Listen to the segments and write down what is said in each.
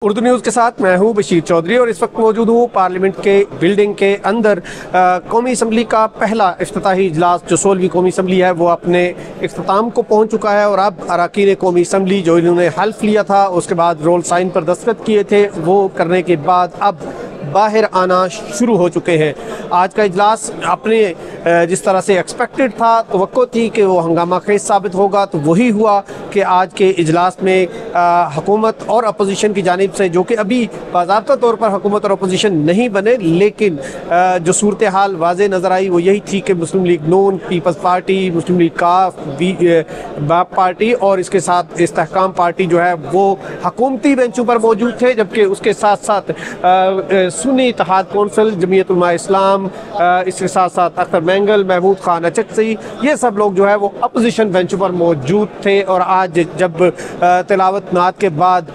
Urdu news के साथ मैं हूं बशीर चौधरी और इस वक्त मौजूद हूं पार्लियामेंट के बिल्डिंग के अंदर। कौमी असम्बली का पहला इफ्तिताही इजलास जो 16वीं कौमी असम्बली है वो अपने इख्तिताम को पहुंच चुका है और अब अरकान कौमी असम्बली जो इन्होंने हल्फ लिया था उसके बाद रोल साइन पर दस्तखत किए थे वो करने के बाद अब बाहर आना शुरू हो चुके हैं। आज का इजलास अपने जिस तरह से एक्सपेक्टेड था, तवक्को थी कि वो हंगामा खेज साबित होगा, तो वही हुआ कि आज के इजलास में हुकूमत और अपोजिशन की जानिब से, जो कि अभी बाज़ाब्ता तौर पर हुकूमत और अपोजिशन नहीं बने, लेकिन जो सूरत हाल वाज़े नज़र आई वो यही थी कि मुस्लिम लीग नून, पीपल्स पार्टी, मुस्लिम लीग काफ, बाप पार्टी और इसके साथ इस्तेहकाम पार्टी जो है वो हुकूमती बेंचों पर मौजूद थे, जबकि उसके साथ साथ सुन्नी इत्तेहाद कौंसिल, जमीयत उलमा इस्लाम, इसके साथ साथ अख्तर मैंगल, महमूद खान अचकसी, ये सब लोग जो है वो अपोजिशन बेंच पर मौजूद थे। और आज जब तिलावत नात के बाद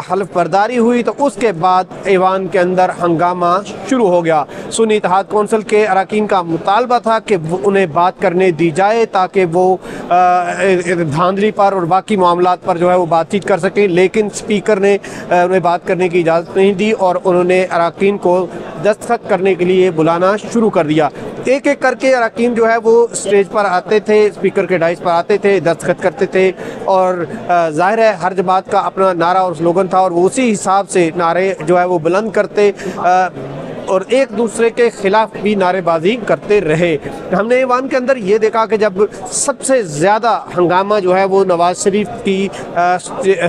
हल्फ बर्दारी हुई तो उसके बाद ऐवान के अंदर हंगामा शुरू हो गया। सुन्नी इत्तेहाद कौंसिल के अरकान का मुतालबा था कि उन्हें बात करने दी जाए ताकि वो धांधली पर और बाकी मामलात पर जो है वो बातचीत कर सकें, लेकिन स्पीकर ने उन्हें बात करने की इजाज़त नहीं दी और उन्होंने अरकान को दस्तखत करने के लिए बुलाना शुरू कर दिया। एक एक करके अरकान जो है वो स्टेज पर आते थे, स्पीकर के डाइस पर आते थे, दस्तखत करते थे और जाहिर है हर जमात का अपना नारा और स्लोगन था और वो उसी हिसाब से नारे जो है वो बुलंद करते और एक दूसरे के खिलाफ भी नारेबाजी करते रहे। हमने ऐवान के अंदर ये देखा कि जब सबसे ज़्यादा हंगामा जो है वो नवाज शरीफ की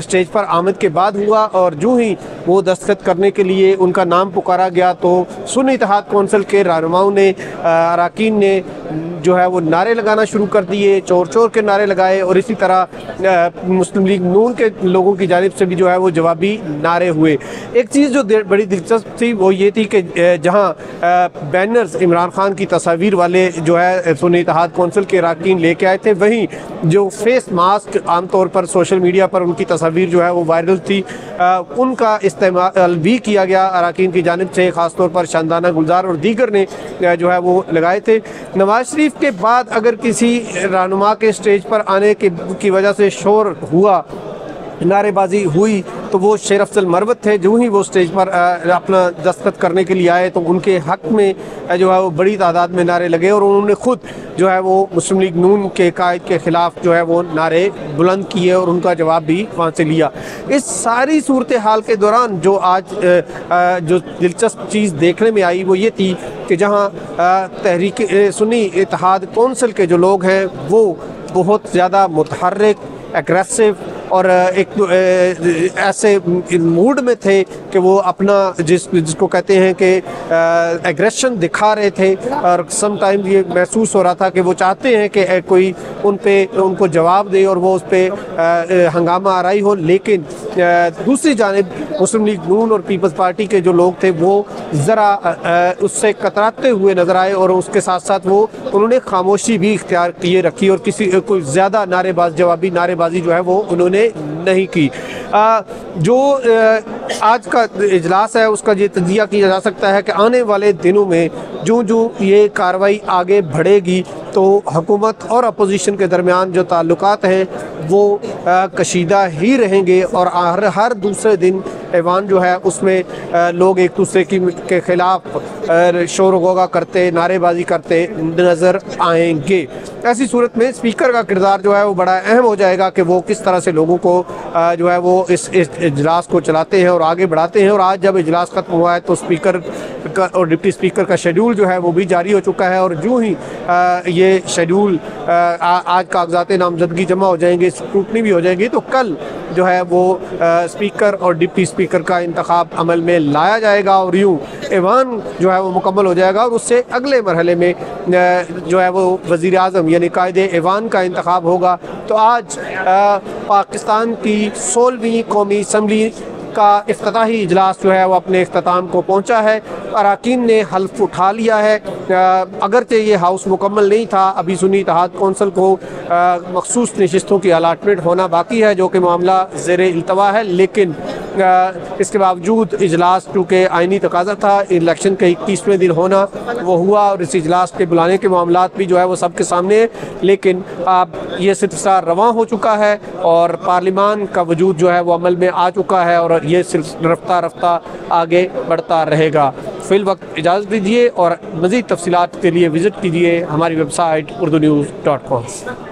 स्टेज पर आमद के बाद हुआ और जो ही वो दस्तखत करने के लिए उनका नाम पुकारा गया तो सुन्नी इत्तेहाद कौंसिल के रहनुमाओं ने, अरकान ने जो है वो नारे लगाना शुरू कर दिए, चोर चोर के नारे लगाए और इसी तरह मुस्लिम लीग नून के लोगों की जानिब से भी जो है वो जवाबी नारे हुए। एक चीज़ जो बड़ी दिलचस्प थी वो ये थी कि जहाँ बैनर्स इमरान खान की तस्वीर वाले जो है सुन्नी इत्तेहाद कौंसिल के अरकान लेके आए थे, वहीं जो फेस मास्क आमतौर पर सोशल मीडिया पर उनकी तस्वीर जो है वो वायरल थी, उनका इस्तेमाल भी किया गया अरकान की जानिब से, ख़ासतौर पर शानदाना गुलजार और दीगर ने जो है वो लगाए थे। नवाज शरीफ के बाद अगर किसी रहनुमा के स्टेज पर आने की वजह से शोर हुआ, नारेबाजी हुई, तो वो शेर अफजल मरवत थे। जो ही वो स्टेज पर अपना दस्तखत करने के लिए आए तो उनके हक में जो है वो बड़ी तादाद में नारे लगे और उन्होंने खुद जो है वो मुस्लिम लीग नून के कायद के ख़िलाफ़ जो है वो नारे बुलंद किए और उनका जवाब भी वहाँ से लिया। इस सारी सूरत हाल के दौरान जो आज जो दिलचस्प चीज़ देखने में आई वो ये थी कि जहाँ तहरीक सुन्नी इत्तेहाद कौंसिल के जो लोग हैं वो बहुत ज़्यादा मुतहर्रिक, एग्रेसिव और एक ऐसे मूड में थे कि वो अपना जिसको कहते हैं कि एग्रेशन दिखा रहे थे और सम टाइम ये महसूस हो रहा था कि वो चाहते हैं कि कोई उनको जवाब दे और वो उस पर हंगामा आराई हो। लेकिन दूसरी जानिब मुस्लिम लीग नून और पीपल्स पार्टी के जो लोग थे वो ज़रा उससे कतराते हुए नज़र आए और उसके साथ साथ वो उन्होंने खामोशी भी इख्तियार किए रखी और कोई ज़्यादा जवाबी नारेबाजी जो है वो उन्होंने नहीं की। जो आज का इजलास है उसका ये तजिया किया जा सकता है कि आने वाले दिनों में जो ये कार्रवाई आगे बढ़ेगी तो हुकूमत और अपोजिशन के दरमियान जो ताल्लुकात हैं वो कशीदा ही रहेंगे और हर दूसरे दिन ऐवान जो है उसमें लोग एक दूसरे के ख़िलाफ़ शोर गोगा करते, नारेबाजी करते नज़र आएंगे। ऐसी सूरत में स्पीकर का किरदार जो है वो बड़ा अहम हो जाएगा कि वो किस तरह से लोगों को जो है वो इस इजलास को चलाते हैं और आगे बढ़ाते हैं। और आज जब इजलास ख़त्म हुआ है तो स्पीकर का और डिप्टी स्पीकर का शेड्यूल जो है वो भी जारी हो चुका है और जो ही ये शेड्यूल आज कागजात नामजदगी जमा हो जाएंगे, स्क्रूटनी भी हो जाएगी, तो कल जो है वो स्पीकर और डिप्टी स्पीकर का इंतखाब अमल में लाया जाएगा और यूँ ऐवान जो है वो मुकम्मल हो जाएगा और उससे अगले मरहले में जो है वो वज़ीर आज़म यानी कायदे ऐवान का इंतखाब होगा। तो आज पाकिस्तान की 16वीं कौमी असम्बली का इफ्तिताही इजलास जो है वो अपने इख्तिताम को पहुंचा है। अरकान ने हल्फ उठा लिया है। अगरचे ये हाउस मुकम्मल नहीं था, अभी सुन्नी इत्तेहाद कौंसिल को मखसूस नशिस्तों की अलाटमेंट होना बाकी है जो कि मामला ज़ेर इल्तवा है, लेकिन इसके बावजूद इजलास चूँकि आइनी तकाजा था, इलेक्शन का 21वें दिन होना वो हुआ और इस इजलास के बुलाने के मामलात भी जो है वो सबके सामने है, लेकिन अब ये सिलसिला रवां हो चुका है और पार्लिमान का वजूद जो है वो अमल में आ चुका है और ये सिलसिला रफ्ता रफ्ता आगे बढ़ता रहेगा। फिल वक्त इजाज़त दीजिए और मज़ीद तफसीलात के लिए विज़िट कीजिए हमारी वेबसाइट urdunews.com।